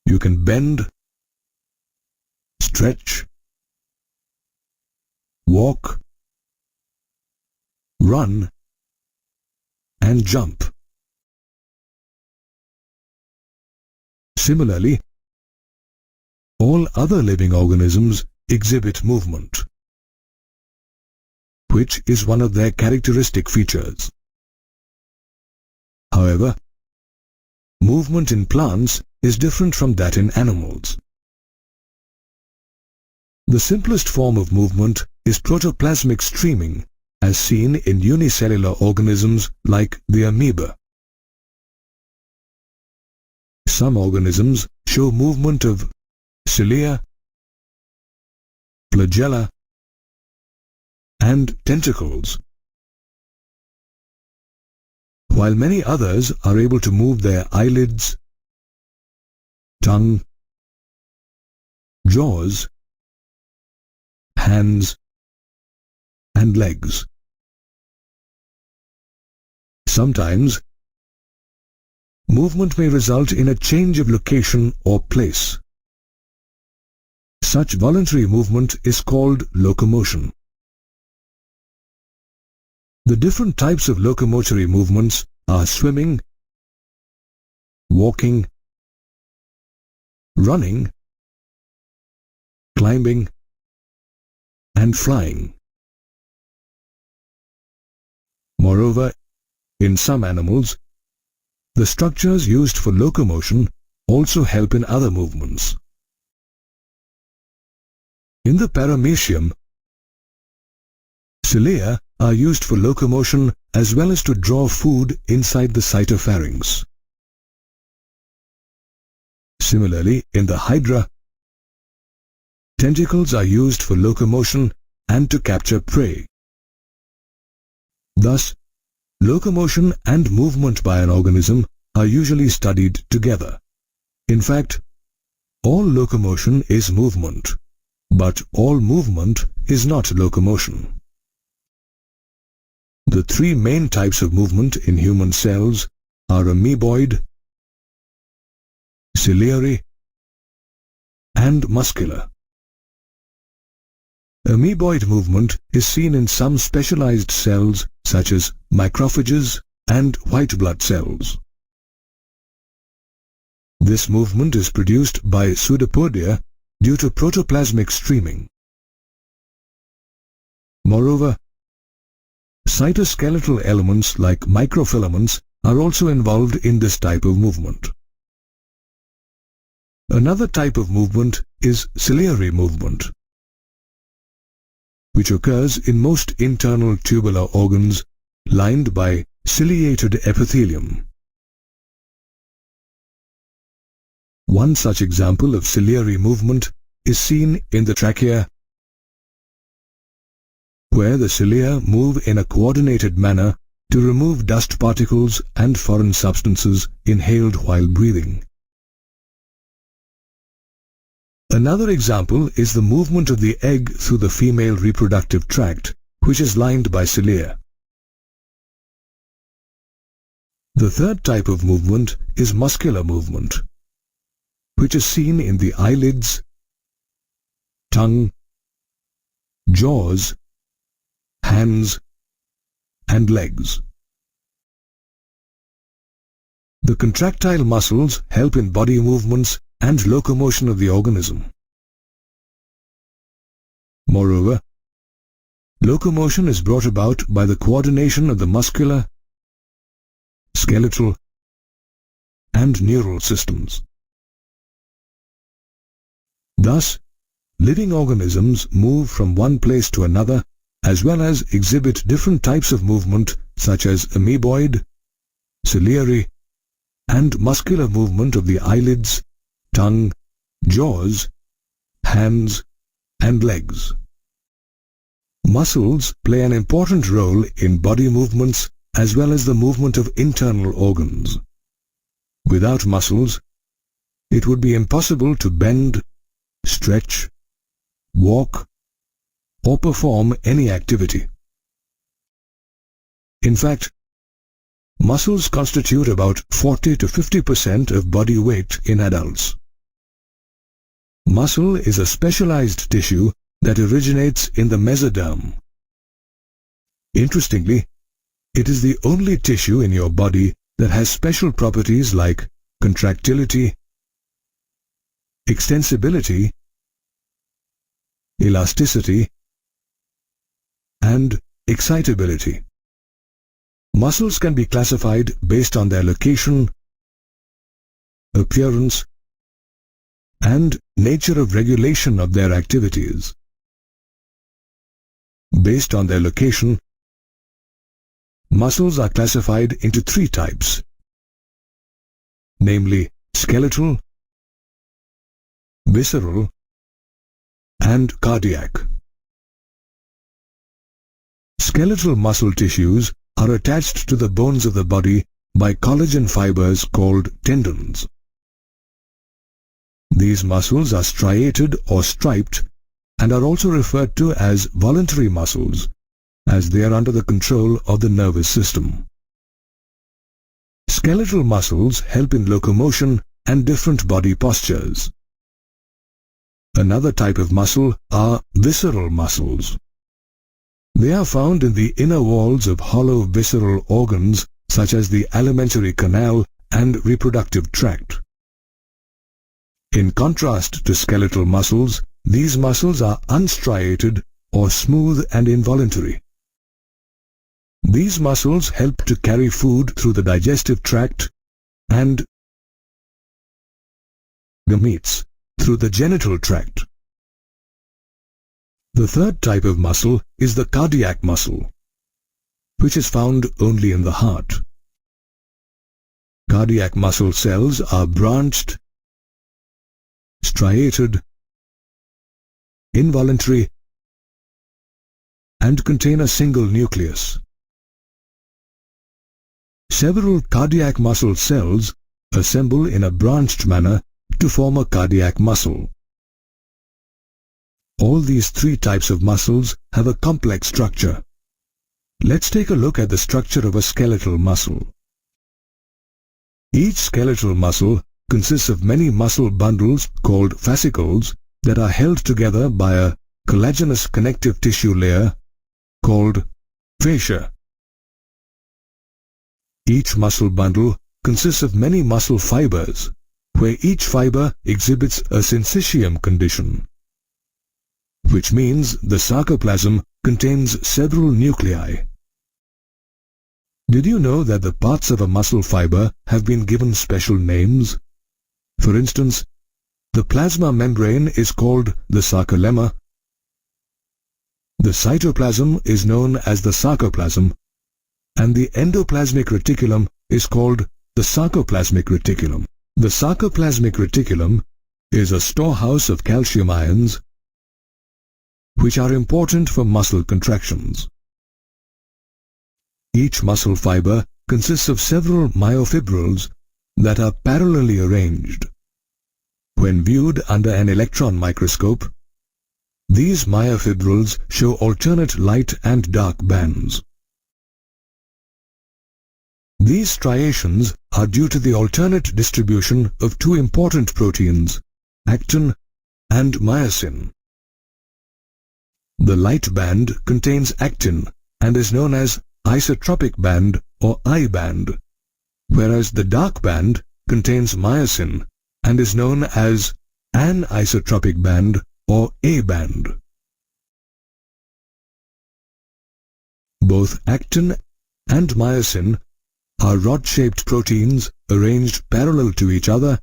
You can bend, stretch, walk, run, and jump. Similarly, all other living organisms exhibit movement, which is one of their characteristic features. However, movement in plants is different from that in animals. The simplest form of movement is protoplasmic streaming, as seen in unicellular organisms like the amoeba. Some organisms show movement of cilia, flagella, and tentacles, while many others are able to move their eyelids, tongue, jaws, hands, and legs. Sometimes, movement may result in a change of location or place. Such voluntary movement is called locomotion. The different types of locomotory movements are swimming, walking, running, climbing, and flying. Moreover, in some animals, the structures used for locomotion also help in other movements. In the paramecium, cilia are used for locomotion as well as to draw food inside the cytopharynx. Similarly, in the hydra, tentacles are used for locomotion and to capture prey. Thus, locomotion and movement by an organism are usually studied together. In fact, all locomotion is movement, but all movement is not locomotion. The three main types of movement in human cells are amoeboid, ciliary, and muscular. Amoeboid movement is seen in some specialized cells such as macrophages and white blood cells. This movement is produced by pseudopodia due to protoplasmic streaming. Moreover, cytoskeletal elements like microfilaments are also involved in this type of movement. Another type of movement is ciliary movement, which occurs in most internal tubular organs lined by ciliated epithelium. One such example of ciliary movement is seen in the trachea, where the cilia move in a coordinated manner to remove dust particles and foreign substances inhaled while breathing. Another example is the movement of the egg through the female reproductive tract, which is lined by cilia. The third type of movement is muscular movement, which is seen in the eyelids, tongue, jaws, hands, and legs. The contractile muscles help in body movements and locomotion of the organism. Moreover, locomotion is brought about by the coordination of the muscular, skeletal, and neural systems. Thus, living organisms move from one place to another as well as exhibit different types of movement such as amoeboid, ciliary, and muscular movement of the eyelids, tongue, jaws, hands, and legs. Muscles play an important role in body movements as well as the movement of internal organs. Without muscles, it would be impossible to bend, stretch, walk, or perform any activity. In fact, muscles constitute about 40 to 50% of body weight in adults. Muscle is a specialized tissue that originates in the mesoderm. Interestingly, it is the only tissue in your body that has special properties like contractility, extensibility, elasticity, and excitability. Muscles can be classified based on their location, appearance, and nature of regulation of their activities. Based on their location, muscles are classified into three types, namely skeletal, visceral, and cardiac. Skeletal muscle tissues are attached to the bones of the body by collagen fibers called tendons. These muscles are striated or striped and are also referred to as voluntary muscles, as they are under the control of the nervous system. Skeletal muscles help in locomotion and different body postures. Another type of muscle are visceral muscles. They are found in the inner walls of hollow visceral organs such as the alimentary canal and reproductive tract. In contrast to skeletal muscles, these muscles are unstriated or smooth and involuntary. These muscles help to carry food through the digestive tract and gametes through the genital tract. The third type of muscle is the cardiac muscle, which is found only in the heart. Cardiac muscle cells are branched, striated, involuntary, and contain a single nucleus. Several cardiac muscle cells assemble in a branched manner to form a cardiac muscle. All these three types of muscles have a complex structure. Let's take a look at the structure of a skeletal muscle. Each skeletal muscle consists of many muscle bundles called fascicles that are held together by a collagenous connective tissue layer called fascia. Each muscle bundle consists of many muscle fibers, where each fiber exhibits a syncytium condition, which means the sarcoplasm contains several nuclei. Did you know that the parts of a muscle fiber have been given special names? For instance, the plasma membrane is called the sarcolemma, the cytoplasm is known as the sarcoplasm, and the endoplasmic reticulum is called the sarcoplasmic reticulum. The sarcoplasmic reticulum is a storehouse of calcium ions which are important for muscle contractions. Each muscle fiber consists of several myofibrils that are parallelly arranged. When viewed under an electron microscope, these myofibrils show alternate light and dark bands. These striations are due to the alternate distribution of two important proteins, actin and myosin. The light band contains actin and is known as isotropic band or I band, whereas the dark band contains myosin and is known as anisotropic band or A band. Both actin and myosin are rod-shaped proteins arranged parallel to each other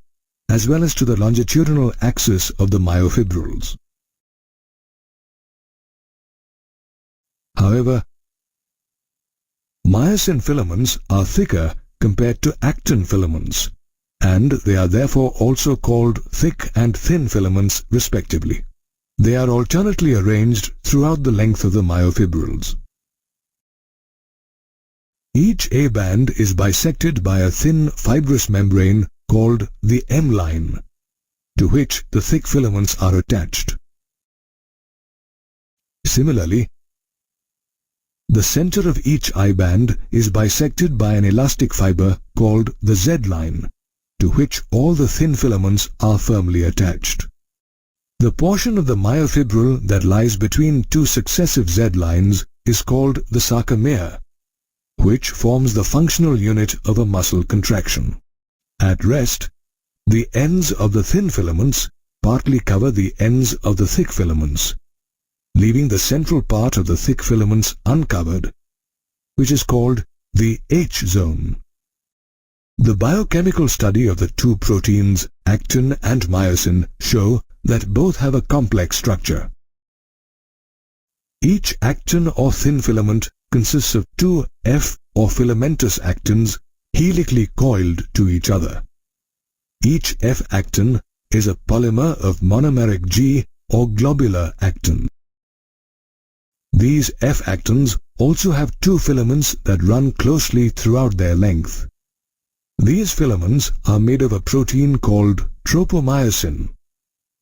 as well as to the longitudinal axis of the myofibrils. However, myosin filaments are thicker compared to actin filaments, and they are therefore also called thick and thin filaments respectively. They are alternately arranged throughout the length of the myofibrils. Each A band is bisected by a thin fibrous membrane called the M line, to which the thick filaments are attached. Similarly, the center of each I band is bisected by an elastic fiber called the Z line, to which all the thin filaments are firmly attached. The portion of the myofibril that lies between two successive Z lines is called the sarcomere, which forms the functional unit of a muscle contraction. At rest, the ends of the thin filaments partly cover the ends of the thick filaments, leaving the central part of the thick filaments uncovered, which is called the H zone. The biochemical study of the two proteins, actin and myosin, show that both have a complex structure. Each actin or thin filament consists of two F or filamentous actins helically coiled to each other. Each F actin is a polymer of monomeric G or globular actin. These F actins also have two filaments that run closely throughout their length. These filaments are made of a protein called tropomyosin,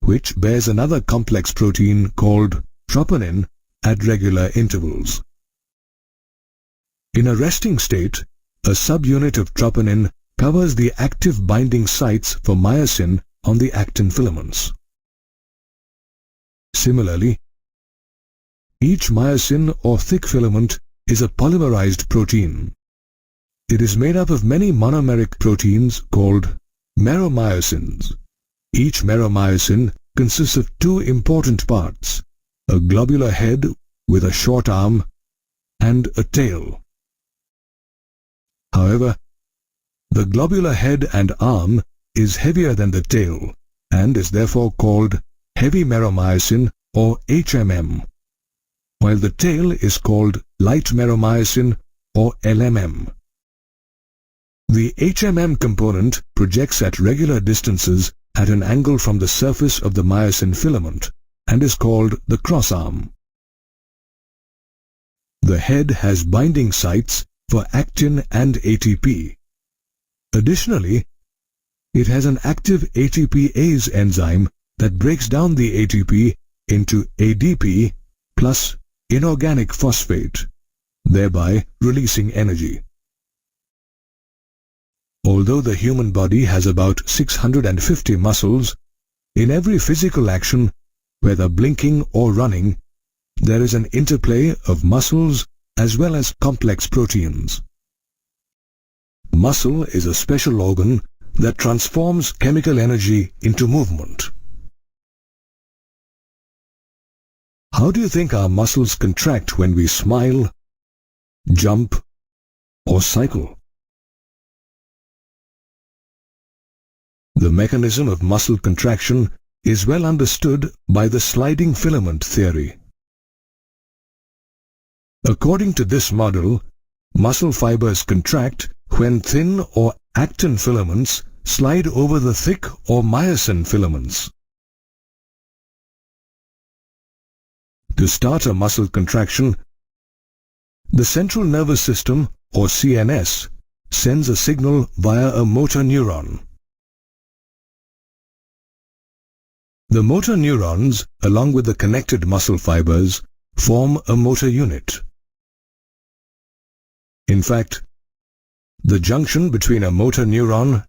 which bears another complex protein called troponin at regular intervals. In a resting state, a subunit of troponin covers the active binding sites for myosin on the actin filaments. Similarly, each myosin or thick filament is a polymerized protein. It is made up of many monomeric proteins called meromyosins. Each meromyosin consists of two important parts, a globular head with a short arm and a tail. However, the globular head and arm is heavier than the tail and is therefore called heavy meromyosin or HMM, while the tail is called light meromyosin or LMM. The HMM component projects at regular distances at an angle from the surface of the myosin filament and is called the cross-arm. The head has binding sites for actin and ATP. Additionally, it has an active ATPase enzyme that breaks down the ATP into ADP plus inorganic phosphate, thereby releasing energy. Although the human body has about 650 muscles, in every physical action, whether blinking or running, there is an interplay of muscles as well as complex proteins. Muscle is a special organ that transforms chemical energy into movement. How do you think our muscles contract when we smile, jump, or cycle? The mechanism of muscle contraction is well understood by the sliding filament theory. According to this model, muscle fibers contract when thin or actin filaments slide over the thick or myosin filaments. To start a muscle contraction, the central nervous system or CNS sends a signal via a motor neuron. The motor neurons, along with the connected muscle fibers, form a motor unit. In fact, the junction between a motor neuron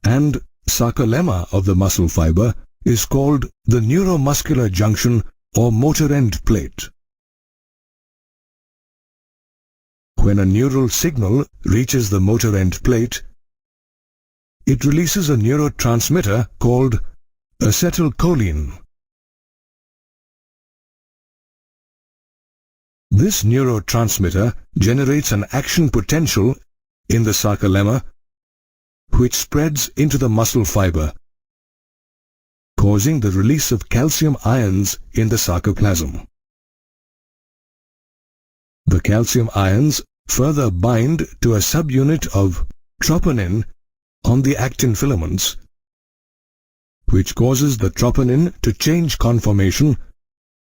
and sarcolemma of the muscle fiber is called the neuromuscular junction or motor end plate. When a neural signal reaches the motor end plate, it releases a neurotransmitter called acetylcholine. This neurotransmitter generates an action potential in the sarcolemma which spreads into the muscle fiber, causing the release of calcium ions in the sarcoplasm. The calcium ions further bind to a subunit of troponin on the actin filaments, which causes the troponin to change conformation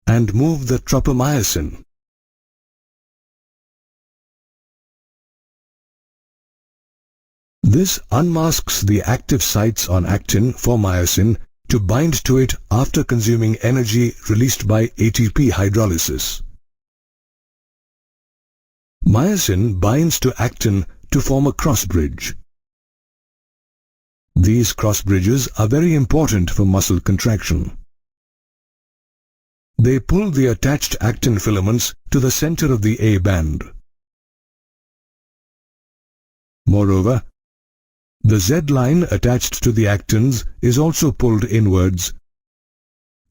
and move the tropomyosin. This unmasks the active sites on actin for myosin to bind to it after consuming energy released by ATP hydrolysis. Myosin binds to actin to form a cross bridge. These cross bridges are very important for muscle contraction. they pull the attached actin filaments to the center of the A band. Moreover, the Z line attached to the actins is also pulled inwards,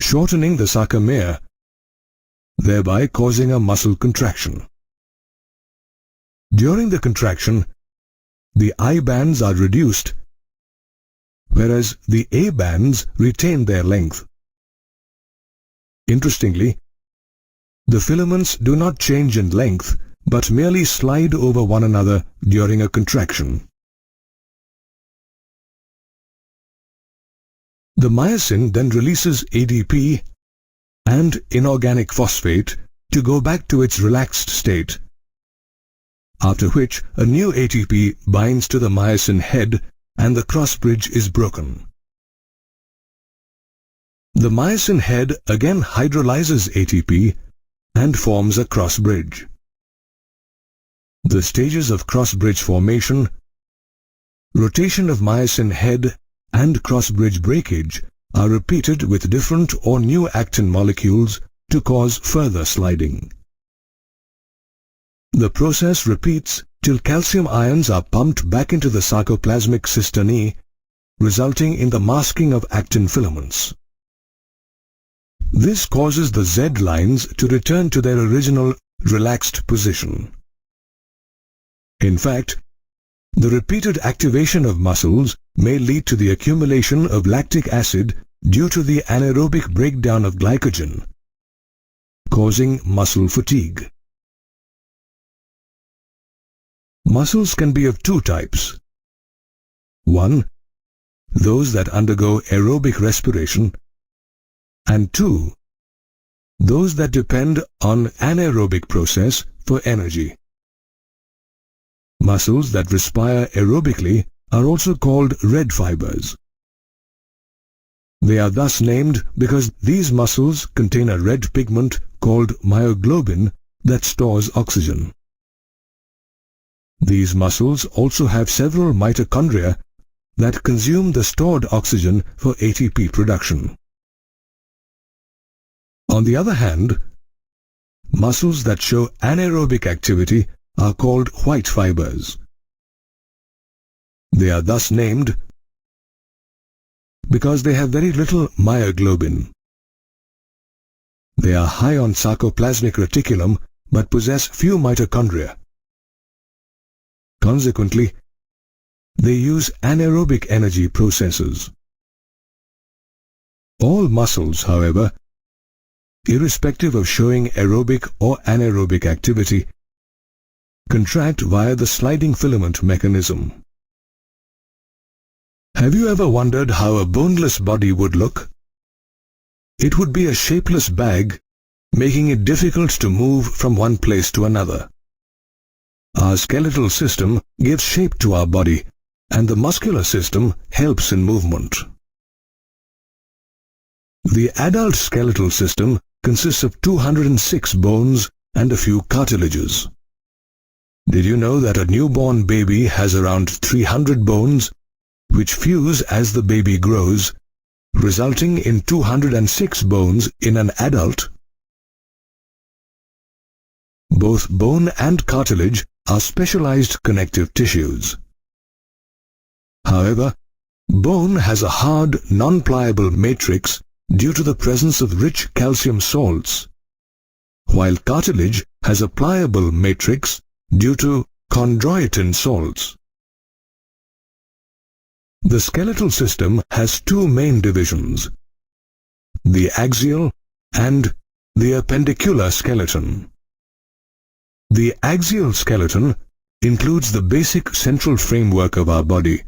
shortening the sarcomere, thereby causing a muscle contraction. During the contraction, the I bands are reduced, whereas the A bands retain their length. Interestingly, the filaments do not change in length, but merely slide over one another during a contraction. The myosin then releases ADP and inorganic phosphate to go back to its relaxed state, after which a new ATP binds to the myosin head and the cross bridge is broken. The myosin head again hydrolyzes ATP and forms a cross bridge. The stages of cross bridge formation, rotation of myosin head and cross bridge breakage are repeated with different or new actin molecules to cause further sliding. The process repeats till calcium ions are pumped back into the sarcoplasmic cisternae, resulting in the masking of actin filaments. This causes the Z lines to return to their original relaxed position. In fact, the repeated activation of muscles may lead to the accumulation of lactic acid due to the anaerobic breakdown of glycogen, causing muscle fatigue. Muscles can be of two types. 1. Those that undergo aerobic respiration, and 2. Those that depend on anaerobic process for energy. Muscles that respire aerobically are also called red fibers. They are thus named because these muscles contain a red pigment called myoglobin that stores oxygen. These muscles also have several mitochondria that consume the stored oxygen for ATP production. On the other hand, muscles that show anaerobic activity are called white fibers. They are thus named because they have very little myoglobin. They are high on sarcoplasmic reticulum but possess few mitochondria. Consequently, they use anaerobic energy processes. All muscles, however, irrespective of showing aerobic or anaerobic activity, contract via the sliding filament mechanism. Have you ever wondered how a boneless body would look? It would be a shapeless bag, making it difficult to move from one place to another. Our skeletal system gives shape to our body, and the muscular system helps in movement. The adult skeletal system consists of 206 bones and a few cartilages. Did you know that a newborn baby has around 300 bones, which fuse as the baby grows, resulting in 206 bones in an adult? Both bone and cartilage are specialized connective tissues. However, bone has a hard, non-pliable matrix due to the presence of rich calcium salts, while cartilage has a pliable matrix due to chondroitin salts. The skeletal system has two main divisions, the axial and the appendicular skeleton. The axial skeleton includes the basic central framework of our body,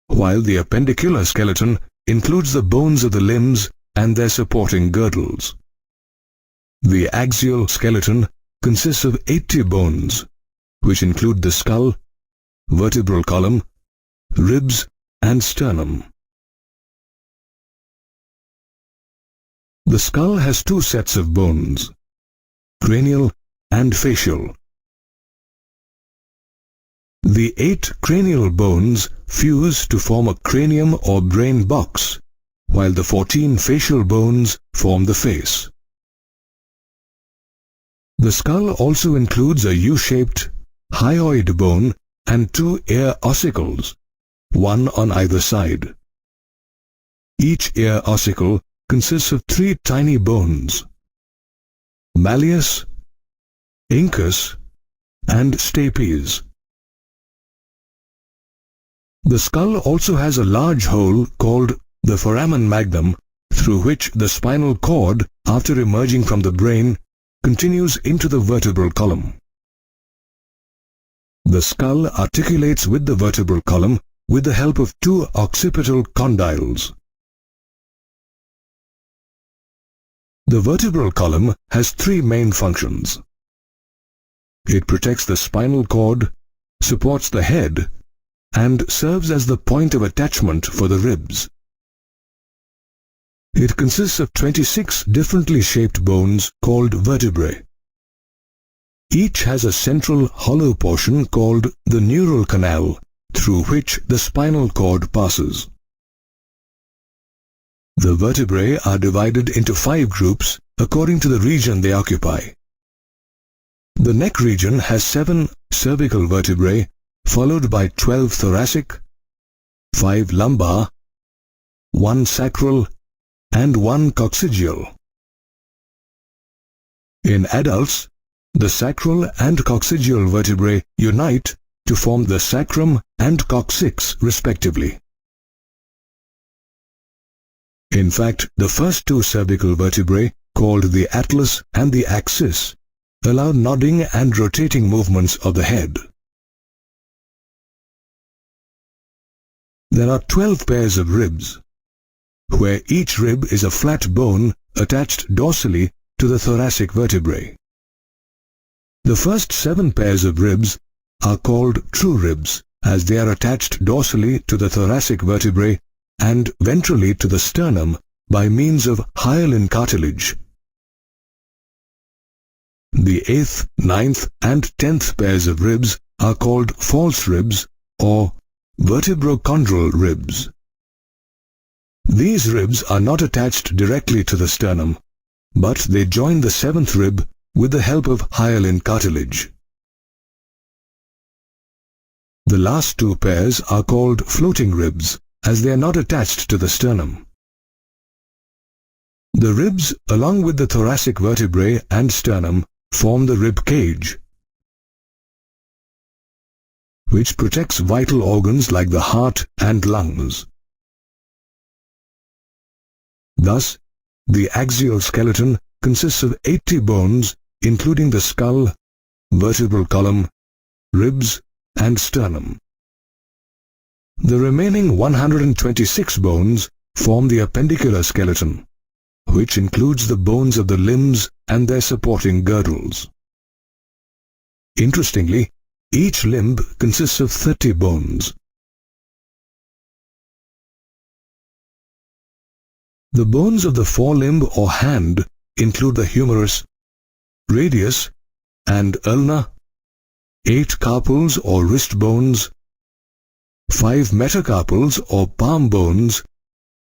while the appendicular skeleton includes the bones of the limbs and their supporting girdles. The axial skeleton consists of 80 bones, which include the skull, vertebral column, ribs, and sternum. The skull has two sets of bones, cranial and facial. The 8 cranial bones fuse to form a cranium or brain box, while the 14 facial bones form the face. The skull also includes a U-shaped hyoid bone and 2 ear ossicles, one on either side. Each ear ossicle consists of 3 tiny bones: malleus, incus, and stapes. The skull also has a large hole called the foramen magnum, through which the spinal cord, after emerging from the brain, continues into the vertebral column. The skull articulates with the vertebral column with the help of 2 occipital condyles. The vertebral column has 3 main functions. It protects the spinal cord, supports the head, and serves as the point of attachment for the ribs. It consists of 26 differently shaped bones called vertebrae. Each has a central hollow portion called the neural canal, through which the spinal cord passes. The vertebrae are divided into 5 groups according to the region they occupy. The neck region has 7 cervical vertebrae, followed by 12 thoracic, 5 lumbar, 1 sacral, and 1 coccygeal. In adults, the sacral and coccygeal vertebrae unite to form the sacrum and coccyx respectively. In fact, the first 2 cervical vertebrae, called the atlas and the axis, allow nodding and rotating movements of the head. There are 12 pairs of ribs, where each rib is a flat bone attached dorsally to the thoracic vertebrae. The first 7 pairs of ribs are called true ribs, as they are attached dorsally to the thoracic vertebrae and ventrally to the sternum by means of hyaline cartilage. The 8th, 9th, and 10th pairs of ribs are called false ribs or vertebrochondral ribs. These ribs are not attached directly to the sternum, but they join the 7th rib with the help of hyaline cartilage. The last 2 pairs are called floating ribs, as they are not attached to the sternum. The ribs, along with the thoracic vertebrae and sternum, form the rib cage, which protects vital organs like the heart and lungs. Thus, the axial skeleton consists of 80 bones, including the skull, vertebral column, ribs, and sternum. The remaining 126 bones form the appendicular skeleton, which includes the bones of the limbs and their supporting girdles. Interestingly, each limb consists of 30 bones. The bones of the forelimb or hand include the humerus, radius, and ulna, 8 carpals or wrist bones, 5 metacarpals or palm bones,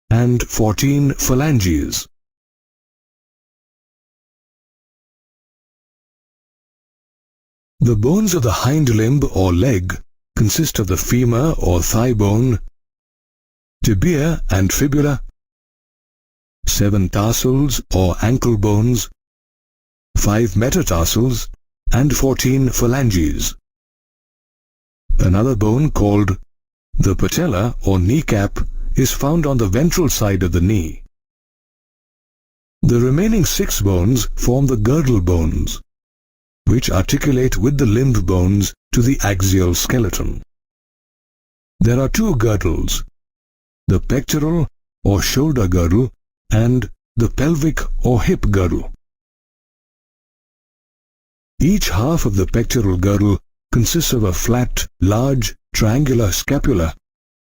and 14 phalanges. The bones of the hind limb or leg consist of the femur or thigh bone, tibia and fibula, 7 tarsals or ankle bones, 5 metatarsals, and 14 phalanges. Another bone called the patella or kneecap is found on the ventral side of the knee. The remaining 6 bones form the girdle bones, which articulate with the limb bones to the axial skeleton. There are 2 girdles, the pectoral or shoulder girdle and the pelvic or hip girdle. Each half of the pectoral girdle consists of a flat, large, triangular scapula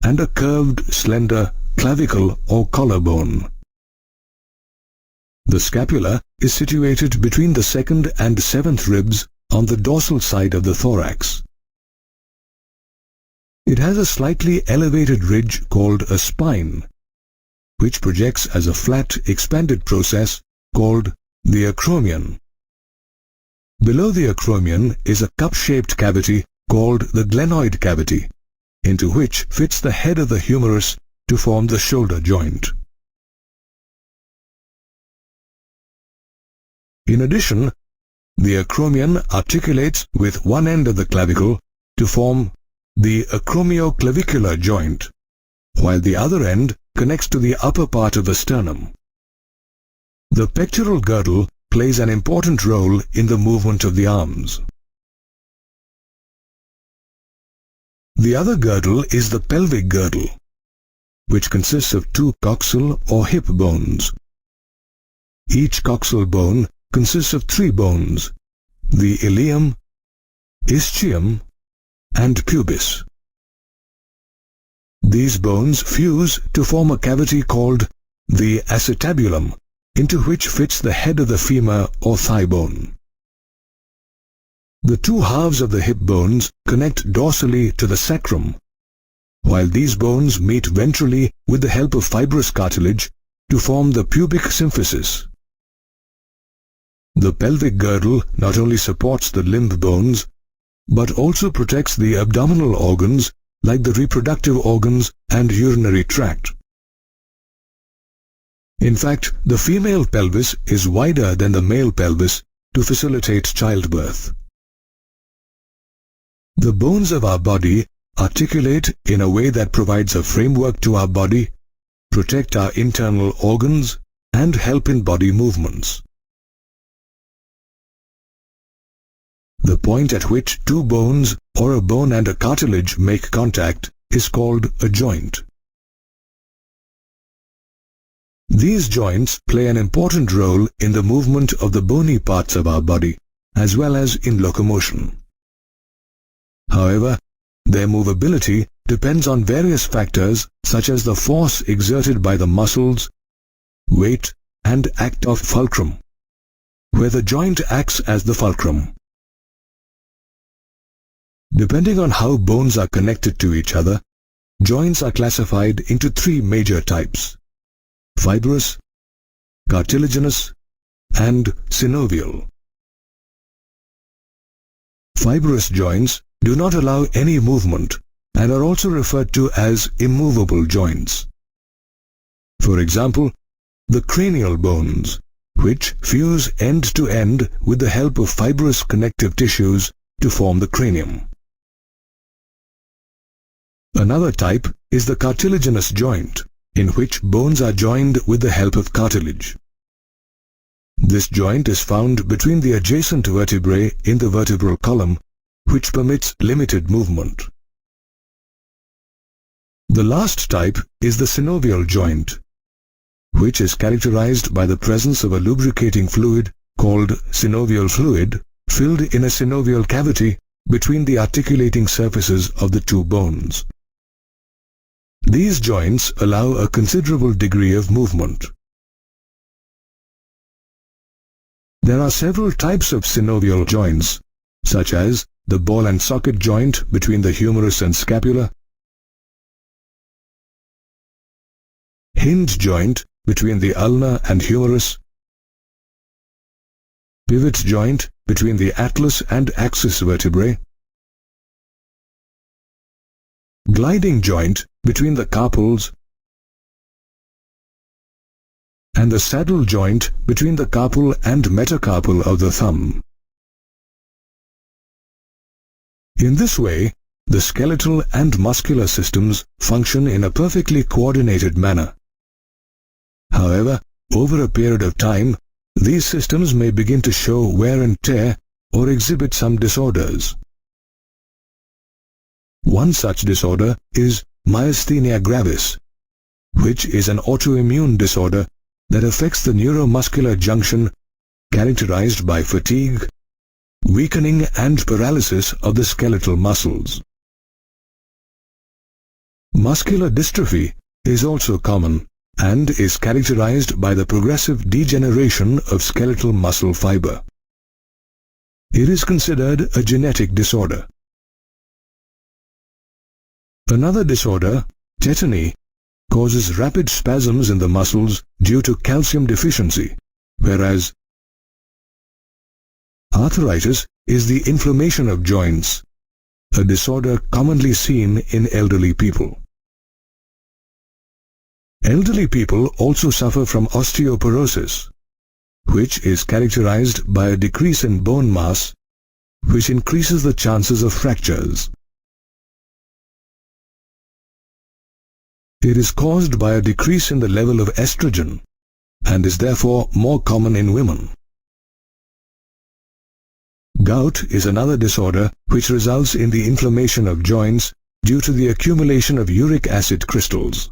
and a curved, slender clavicle or collarbone. The scapula is situated between the 2nd and 7th ribs on the dorsal side of the thorax. It has a slightly elevated ridge called a spine, which projects as a flat, expanded process called the acromion. Below the acromion is a cup-shaped cavity called the glenoid cavity, into which fits the head of the humerus to form the shoulder joint. In addition, the acromion articulates with one end of the clavicle to form the acromioclavicular joint, while the other end connects to the upper part of the sternum. The pectoral girdle plays an important role in the movement of the arms. The other girdle is the pelvic girdle, which consists of two coxal or hip bones. Each coxal bone consists of three bones: the ilium, ischium, and pubis. These bones fuse to form a cavity called the acetabulum, into which fits the head of the femur or thigh bone. The two halves of the hip bones connect dorsally to the sacrum, while these bones meet ventrally with the help of fibrous cartilage to form the pubic symphysis. The pelvic girdle not only supports the limb bones, but also protects the abdominal organs like the reproductive organs and urinary tract. In fact, the female pelvis is wider than the male pelvis to facilitate childbirth. The bones of our body articulate in a way that provides a framework to our body, protect our internal organs, and help in body movements. The point at which two bones or a bone and a cartilage make contact is called a joint. These joints play an important role in the movement of the bony parts of our body, as well as in locomotion. However, their movability depends on various factors such as the force exerted by the muscles, weight, and act of fulcrum, where the joint acts as the fulcrum. Depending on how bones are connected to each other, joints are classified into three major types: fibrous, cartilaginous, and synovial. Fibrous joints do not allow any movement and are also referred to as immovable joints. For example, the cranial bones, which fuse end to end with the help of fibrous connective tissues to form the cranium. Another type is the cartilaginous joint, in which bones are joined with the help of cartilage. This joint is found between the adjacent vertebrae in the vertebral column, which permits limited movement. The last type is the synovial joint, which is characterized by the presence of a lubricating fluid called synovial fluid filled in a synovial cavity between the articulating surfaces of the two bones. These joints allow a considerable degree of movement. There are several types of synovial joints, such as the ball and socket joint between the humerus and scapula, hinge joint between the ulna and humerus, pivot joint between the atlas and axis vertebrae, gliding joint between the carpals, and the saddle joint between the carpal and metacarpal of the thumb. In this way, the skeletal and muscular systems function in a perfectly coordinated manner. However, over a period of time, these systems may begin to show wear and tear or exhibit some disorders. One such disorder is myasthenia gravis, which is an autoimmune disorder that affects the neuromuscular junction characterized by fatigue, weakening and paralysis of the skeletal muscles. Muscular dystrophy is also common and is characterized by the progressive degeneration of skeletal muscle fiber. It is considered a genetic disorder. Another disorder, tetany, causes rapid spasms in the muscles due to calcium deficiency, whereas Arthritis is the inflammation of joints, a disorder commonly seen in elderly people. Elderly people also suffer from osteoporosis, which is characterized by a decrease in bone mass, which increases the chances of fractures. It is caused by a decrease in the level of estrogen and is therefore more common in women. Gout is another disorder which results in the inflammation of joints due to the accumulation of uric acid crystals.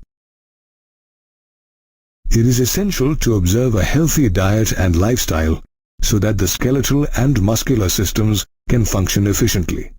It is essential to observe a healthy diet and lifestyle so that the skeletal and muscular systems can function efficiently.